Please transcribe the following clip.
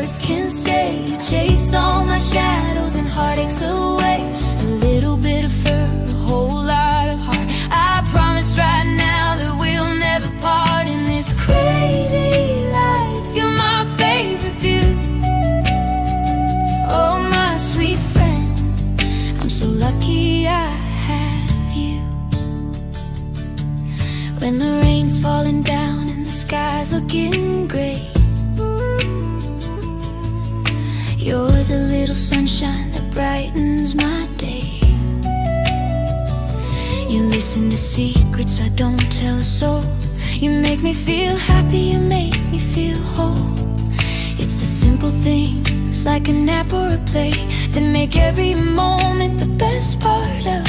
words can say. You chase all my shadows and heartaches away. A little bit of fur, a whole lot of heart. I promise right now that we'll never part in this crazy life. You're my favorite view. Oh, my sweet friend, I'm so lucky I have you. When the rain's falling down and the sky's looking gray, you're the little sunshine that brightens my day. You listen to secrets I don't tell a soul. You make me feel happy, you make me feel whole. It's the simple things like a nap or a play that make every moment the best part of